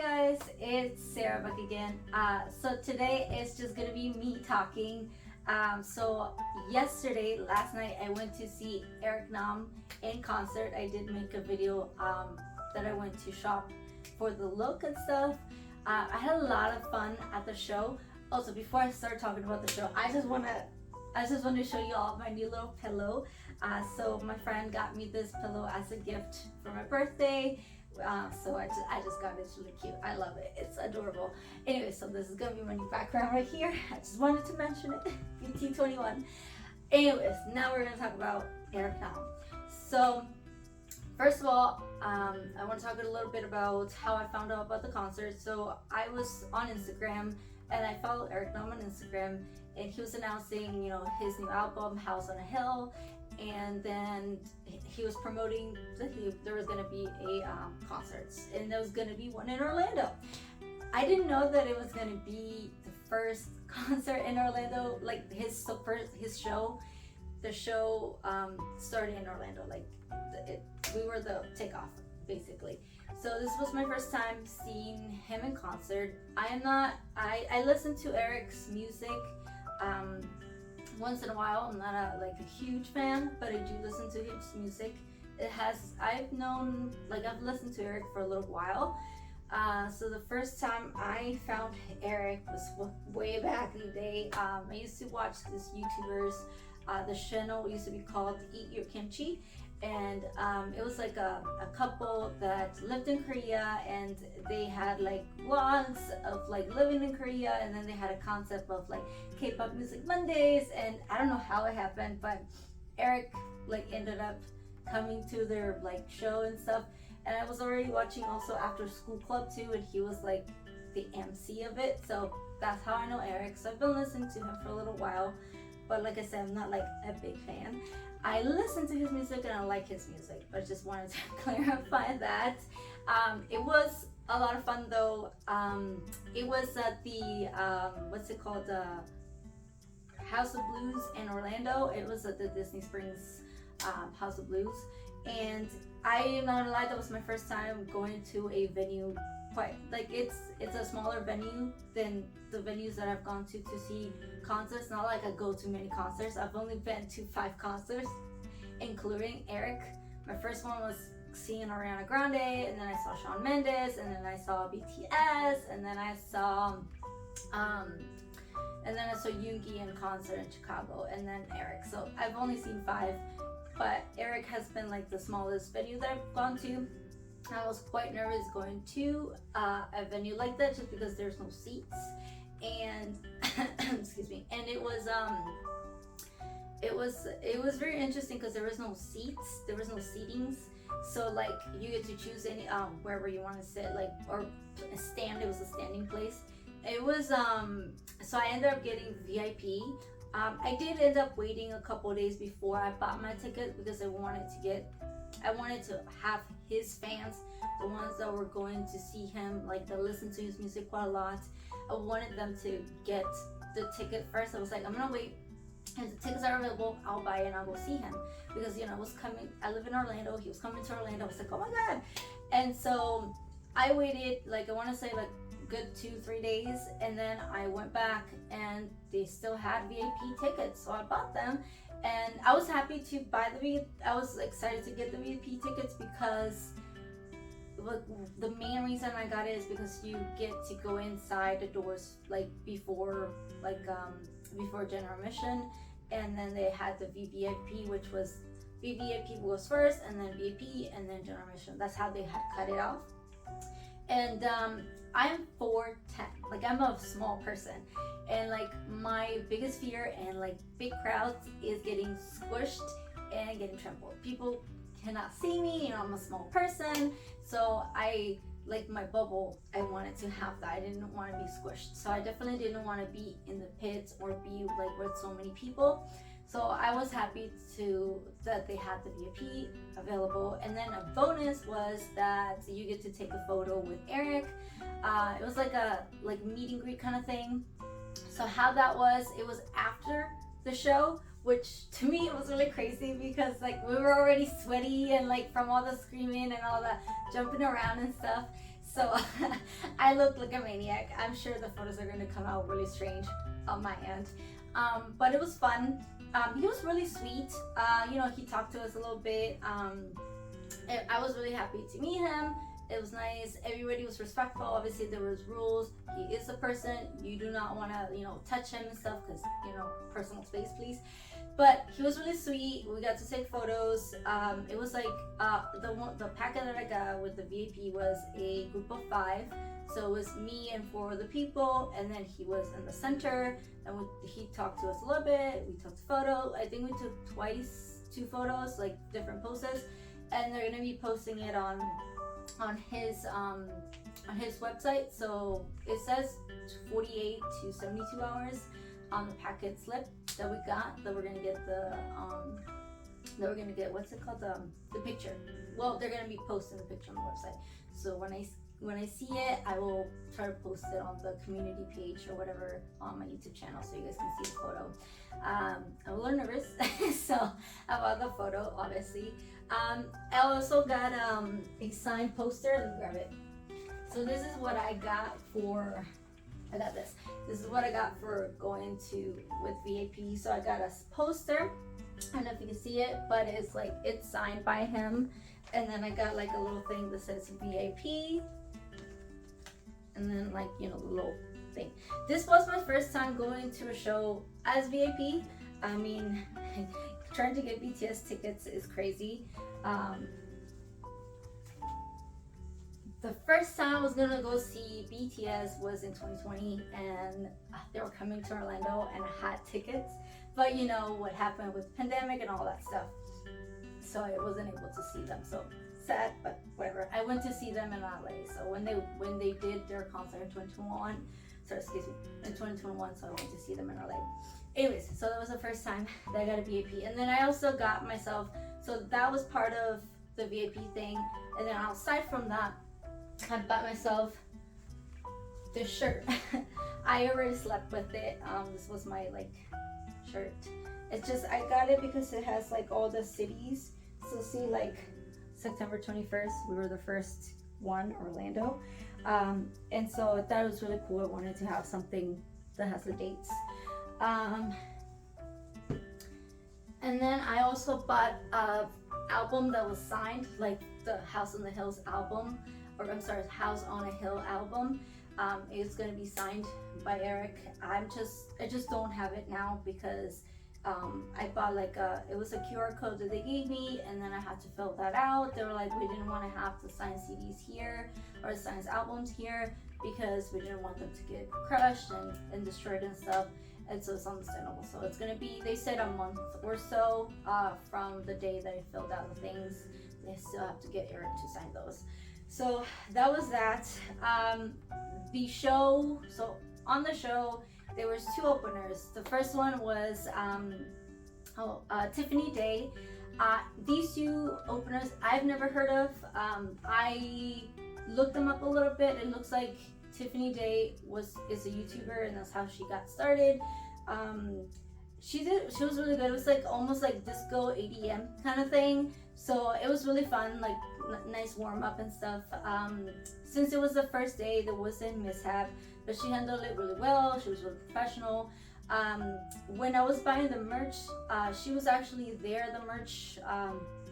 guys, it's Sarah back again. So today it's just gonna be me talking. So yesterday, last night, I went to see Eric Nam in concert. I did make a video that I went to shop for the look and stuff. I had a lot of fun at the show. Also, before I start talking about the show, I just want to show you all my new little pillow. So my friend got me this pillow as a gift for my birthday. So I just got it. It's really cute. I love it. It's adorable. Anyway, so this is gonna be my new background right here. I just wanted to mention it. BT21. Anyways, now we're gonna talk about Eric Nam. So first of all, I want to talk a little bit about how I found out about the concert. So I was on Instagram and I followed Eric Nam on Instagram, and he was announcing, his new album, House on a Hill. And then he was promoting that there was going to be a concert, and there was going to be one in Orlando. I didn't know that it was going to be the first concert in Orlando, like his show. The show started in Orlando, we were the takeoff basically. So this was my first time seeing him in concert. I listen to Eric's music once in a while. I'm not a huge fan, but I do listen to his music. I've listened to Eric for a little while. So the first time I found Eric was way back in the day. I used to watch this YouTubers. The channel used to be called Eat Your Kimchi, and it was like a couple that lived in Korea, and they had vlogs of living in Korea, and then they had a concept of K-pop Music Mondays, and I don't know how it happened, but Eric ended up coming to their show and stuff. And I was already watching also After School Club too, and he was the MC of it. So that's how I know Eric. So I've been listening to him for a little while, but like I said, I'm not a big fan. I listen to his music and I like his music, but I just wanted to clarify that. It was a lot of fun though. It was at the what's it called, House of Blues in Orlando. It was at the Disney Springs House of Blues, and I am not gonna lie, that was my first time going to a venue. It's a smaller venue than the venues that I've gone to see concerts. Not like I go to many concerts. I've only been to 5 concerts, including Eric. My first one was seeing Ariana Grande, and then I saw Shawn Mendes, and then I saw BTS, and then I saw Yoongi in concert in Chicago, and then Eric. So I've only seen 5, but Eric has been the smallest venue that I've gone to. I was quite nervous going to a venue like that just because there's no seats, and excuse me, and it was very interesting because there was no seats, there was no seatings. So you get to choose any wherever you want to sit, or stand. It was a standing place. It was so I ended up getting VIP. I did end up waiting a couple of days before I bought my ticket because I wanted to have his fans, the ones that were going to see him, that listen to his music quite a lot. I wanted them to get the ticket first. I was I'm gonna wait. If the tickets are available, I'll buy it and I'll go see him, because I live in Orlando, he was coming to Orlando. I was oh my god. And so I waited I want to say good 2-3 days, and then I went back and they still had VIP tickets, so I bought them. And I was happy to buy I was excited to get the VIP tickets because the main reason I got it is because you get to go inside the doors before general admission, and then they had the VVIP, which was VVIP was first, and then VIP, and then general admission. That's how they had cut it off. And I'm 4'10", I'm a small person, and my biggest fear in big crowds is getting squished and getting trampled. People cannot see me, I'm a small person, so I my bubble, I wanted to have that. I didn't want to be squished, so I definitely didn't want to be in the pits or be with so many people. So I was happy that they had the VIP available. And then a bonus was that you get to take a photo with Eric. It was a meet and greet kind of thing. So how that was, it was after the show, which to me it was really crazy because we were already sweaty and from all the screaming and all the jumping around and stuff. So I look like a maniac. I'm sure the photos are gonna come out really strange on my end. But it was fun. He was really sweet. He talked to us a little bit. I was really happy to meet him. It was nice. Everybody was respectful. Obviously, there was rules. He is a person. You do not want to, touch him and stuff because, personal space, please. But he was really sweet. We got to take photos. It was like the packet that I got with the VIP was a group of 5. So it was me and 4 other people, and then he was in the center, and he talked to us a little bit. We took photos. I think we took 2 photos, like different poses, and they're gonna be posting it on his website. So it says 48 to 72 hours on the packet slip that we got, that we're gonna get what's it called, the picture. Well, they're gonna be posting the picture on the website. So when I see it, I will try to post it on the community page or whatever on my YouTube channel so you guys can see the photo. I'm a little nervous so about the photo, obviously. I also got a signed poster. Let me grab it. So this is what I got for, This is what I got for going with VIP. So I got a poster. I don't know if you can see it, but it's signed by him. And then I got like a little thing that says VIP. And then the little thing. This was my first time going to a show as VIP. I mean, trying to get BTS tickets is crazy. The first time I was gonna go see BTS was in 2020, and they were coming to Orlando, and I had tickets. But you know what happened with the pandemic and all that stuff, so I wasn't able to see them. So sad, but whatever. I went to see them in LA. So when they did their concert in 2021, in 2021, so I went to see them in LA. Anyways, so that was the first time that I got a VIP, and then I also got myself. So that was part of the VIP thing, and then outside from that, I bought myself this shirt. I already slept with it. This was my shirt. It's just, I got it because it has all the cities. So see, September 21st, we were the first one, Orlando. And so I thought it was really cool. I wanted to have something that has the dates. And then I also bought a album that was signed, like the House on the Hills album, or I'm sorry, House on a Hill album. It's gonna be signed by Eric. I just don't have it now because I bought it was a QR code that they gave me, and then I had to fill that out. They were like, we didn't want to have the signed CDs here or signed albums here because we didn't want them to get crushed and destroyed and stuff. And so it's understandable. So it's gonna be, they said, a month or so from the day that I filled out the things. They still have to get Eric to sign those. So that was that. The show, so on the show, there was 2 openers. The first one was Tiffany Day. These 2 openers I've never heard of. I looked them up a little bit. It looks like Tiffany Day is a YouTuber, and that's how she got started. She was really good. It was almost like disco EDM kind of thing. So it was really fun, nice warm up and stuff. Since it was the first day, there wasn't mishap, but she handled it really well. She was really professional. When I was buying the merch, she was actually there, the merch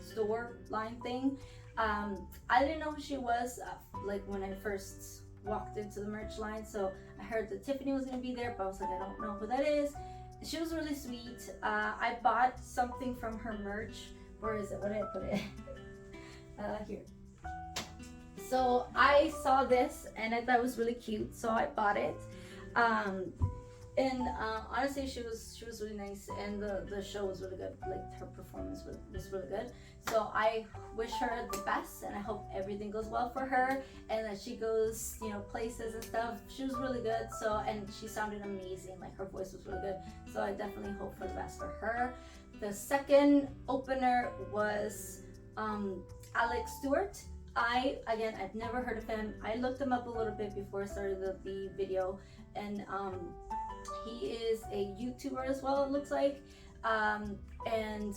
store line thing. I didn't know who she was when I first walked into the merch line. So I heard that Tiffany was gonna be there, but I was like, I don't know who that is. She was really sweet. I bought something from her merch. Where is it? Where did I put it? Here. So I saw this and I thought it was really cute, so I bought it. Honestly, she was really nice, and the show was really good. Her performance was really good. So I wish her the best, and I hope everything goes well for her, and that she goes, places and stuff. She was really good. So, and she sounded amazing. Her voice was really good. So I definitely hope for the best for her. The second opener was Alex Stewart. I've never heard of him. I looked him up a little bit before I started the video, and he is a YouTuber as well, it looks like. And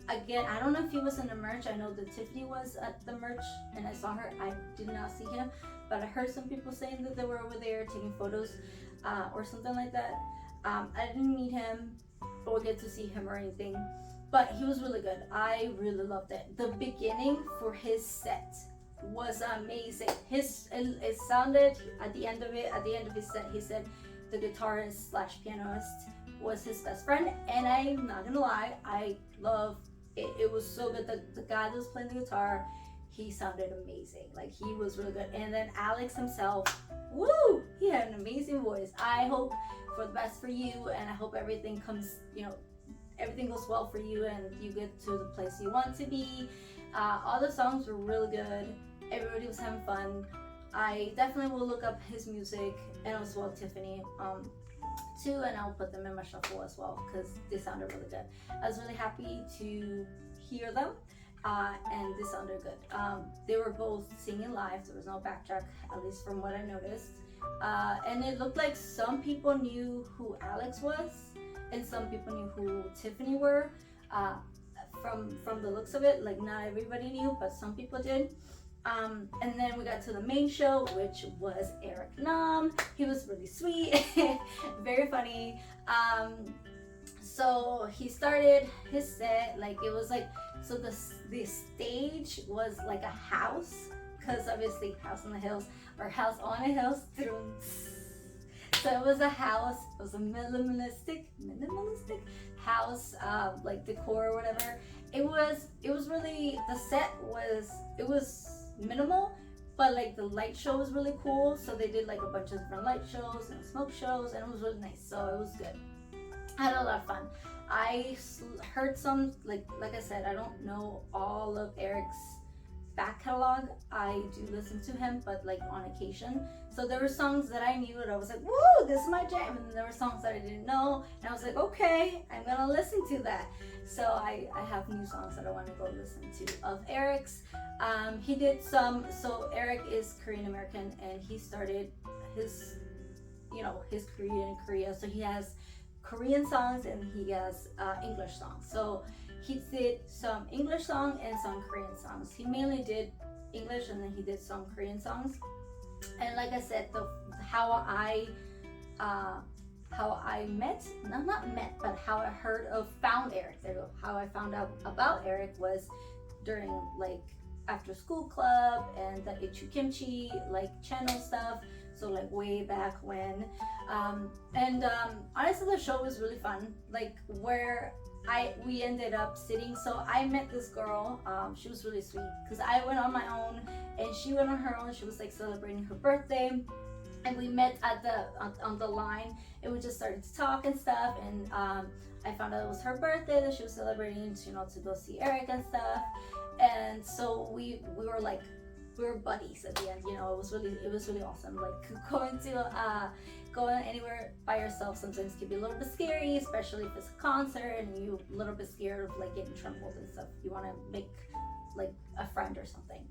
again, I don't know if he was in the merch. I know that Tiffany was at the merch and I saw her. I did not see him, but I heard some people saying that they were over there taking photos or something like that. I didn't meet him or get to see him or anything, but he was really good. I really loved it. The beginning for his set was amazing. It sounded at the end of his set, he said the guitarist slash pianist was his best friend, and I'm not gonna lie, I love it. It was so good. The guy that was playing the guitar, he sounded amazing. Like, he was really good. And then Alex himself, woo, he had an amazing voice. I hope for the best for you, and I hope everything comes, everything goes well for you and you get to the place you want to be. All the songs were really good. Everybody was having fun. I definitely will look up his music, and as well Tiffany too, and I'll put them in my shuffle as well because they sounded really good. I was really happy to hear them, and they sounded good. They were both singing live. There was no backtrack, at least from what I noticed, and it looked like some people knew who Alex was and some people knew who Tiffany were, from the looks of it. Like, not everybody knew, but some people did. And then we got to the main show, which was Eric Nam. He was really sweet, very funny. So he started his set, like, it was like, so the stage was like a house, because obviously House on the Hills, or House on a Hill. So it was a house, it was a minimalistic house, like decor or whatever. It was really, the set was, it was minimal, but like the light show was really cool. So they did like a bunch of different light shows and smoke shows, and it was really nice. So it was good. I had a lot of fun. I heard some, like I said, I don't know all of Eric's back catalog. I do listen to him, but like on occasion. So there were songs that I knew and I was like, woo, this is my jam. And then there were songs that I didn't know, and I was like, okay, I'm gonna listen to that. So I have new songs that I want to go listen to of Eric's. He did some, so Eric is Korean American, and he started his career in Korea. So he has Korean songs and he has English songs. So he did some English songs and some Korean songs. He mainly did English, and then he did some Korean songs. And like I said, how I found Eric. There you go. How I found out about Eric was during like after school club and the Ichu Kimchi like channel stuff. So like way back when. Honestly, the show was really fun. Like where we ended up sitting. So I met this girl. She was really sweet because I went on my own and she went on her own. She was like celebrating her birthday, and we met on the line, and we just started to talk and stuff. And I found out it was her birthday that she was celebrating, to go see Eric and stuff. And so we were buddies at the end. It was really awesome. Like going anywhere by yourself sometimes can be a little bit scary, especially if it's a concert and you're a little bit scared of like getting trampled and stuff. You want to make like a friend or something.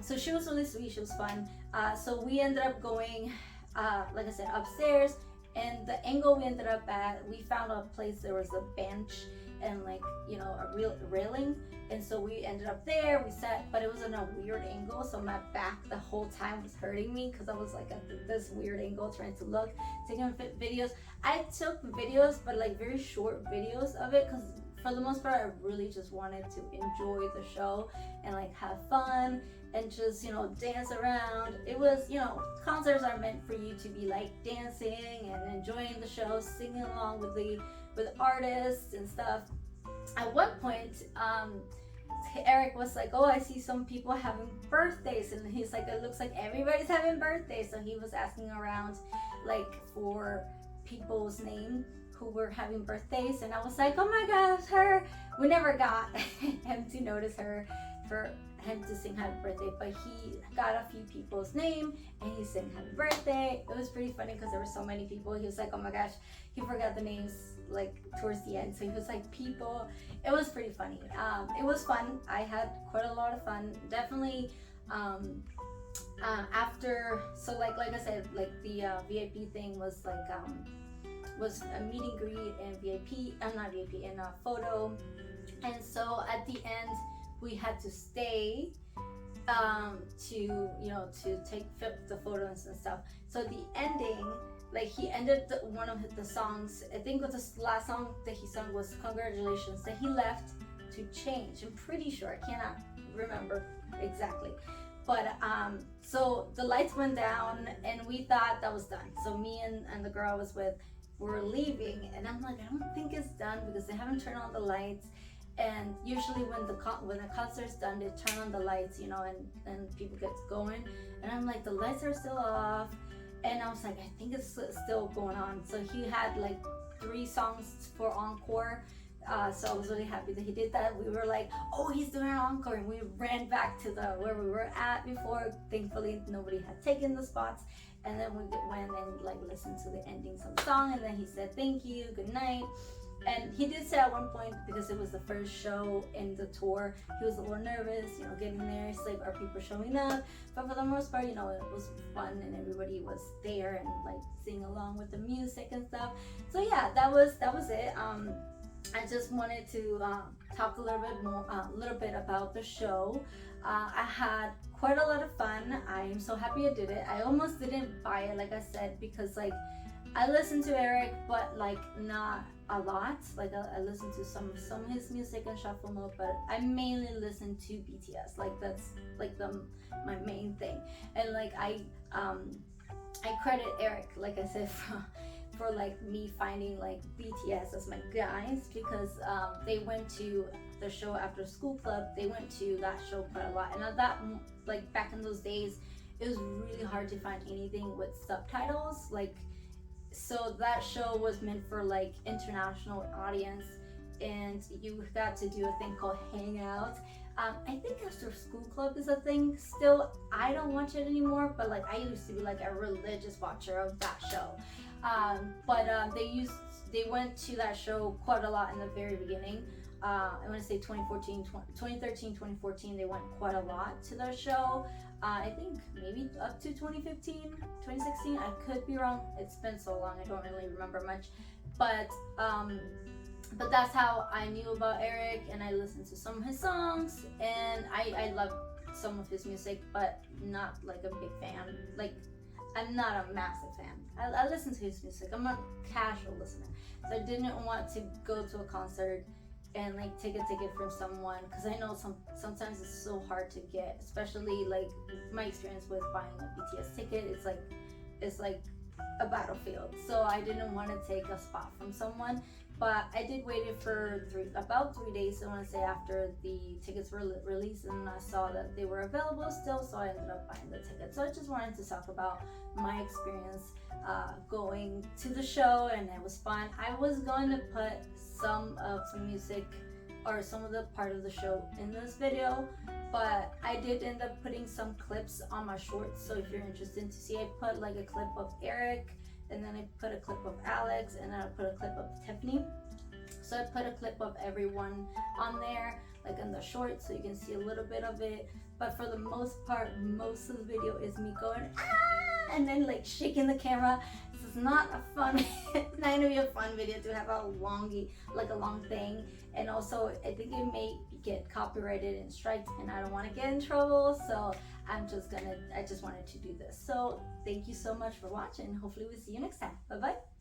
So she was really sweet. She was fun. So we ended up going, like I said, upstairs. And the angle we ended up at, we found a place, there was a bench and like, a real railing. And so we ended up there, we sat, but it was in a weird angle. So my back the whole time was hurting me because I was like at this weird angle trying to look, taking videos. I took videos, but like very short videos of it because for the most part, I really just wanted to enjoy the show and like have fun and just, dance around. It was, concerts are meant for you to be like dancing and enjoying the show, singing along with artists and stuff. At one point, Eric was like, oh, I see some people having birthdays, and he's like, it looks like everybody's having birthdays. So he was asking around like for people's name who were having birthdays, and I was like, oh my gosh, her. We never got him to notice her for him to sing happy birthday, but he got a few people's name and he sang happy birthday. It was pretty funny because there were so many people. He was like, oh my gosh, he forgot the names like towards the end. So he was like, people. It was pretty funny. It was fun. I had quite a lot of fun. Definitely after, so like I said, like the VIP thing was like was a meet and greet and VIP, not VIP, and a photo. And so at the end we had to stay to, you know, to take the photos and stuff. So the ending, like he ended one of the songs, I think was the last song that he sung was Congratulations, that he left to change. I'm pretty sure, I cannot remember exactly. But so the lights went down and we thought that was done. So me and the girl I was with were leaving, and I'm like, I don't think it's done because they haven't turned on the lights. And usually when the concert's done, they turn on the lights, you know, and people get going. And I'm like, the lights are still off. And I was like, I think it's still going on. So he had like 3 songs for encore. So I was really happy that he did that. We were like, oh, he's doing an encore, and we ran back to where we were at before. Thankfully, nobody had taken the spots. And then we went and like listened to the endings of the song, and then he said thank you, good night. And he did say at one point, because it was the first show in the tour, he was a little nervous, you know, getting there. He's like, are people showing up? But for the most part, you know, it was fun and everybody was there and like sing along with the music and stuff. So yeah, that was it. I just wanted to talk a little bit about the show. I had quite a lot of fun. I'm so happy I did it. I almost didn't buy it, like I said, because like I listened to Eric, but like not a lot. Like I listened to some of his music in shuffle mode, but I mainly listen to BTS. Like that's like my main thing. And like I credit Eric, like I said, for like me finding like BTS as my guys, because they went to the show after school club. They went to that show quite a lot, and at that, like back in those days, it was really hard to find anything with subtitles. Like, so that show was meant for like international audience, and you got to do a thing called Hangout. I think After School Club is a thing still. I don't watch it anymore, but like I used to be like a religious watcher of that show. They went to that show quite a lot in the very beginning. I want to say 2013, 2014, they went quite a lot to the show. I think maybe up to 2015, 2016. I could be wrong. It's been so long, I don't really remember much. But that's how I knew about Eric, and I listened to some of his songs, and I love some of his music, but not like a big fan. Like, I'm not a massive fan. I listen to his music. I'm a casual listener. So I didn't want to go to a concert and like take a ticket from someone, because I know sometimes it's so hard to get, especially like my experience with buying a BTS ticket. It's like a battlefield. So I didn't want to take a spot from someone. But I did wait it for about 3 days, I want to say, after the tickets were released, and I saw that they were available still, so I ended up buying the ticket. So I just wanted to talk about my experience going to the show, and it was fun. I was going to put some music or some of the part of the show in this video, but I did end up putting some clips on my shorts. So if you're interested to see, I put like a clip of Eric, and then I put a clip of Alex, and then I put a clip of Tiffany. So I put a clip of everyone on there, like in the shorts, so you can see a little bit of it. But for the most part, most of the video is me going ah, and then like shaking the camera. This is not a fun, it's not gonna be a fun video to have a long thing. And also, I think it may get copyrighted and striked, and I don't want to get in trouble. So I just wanted to do this. So thank you so much for watching. Hopefully we'll see you next time. Bye bye.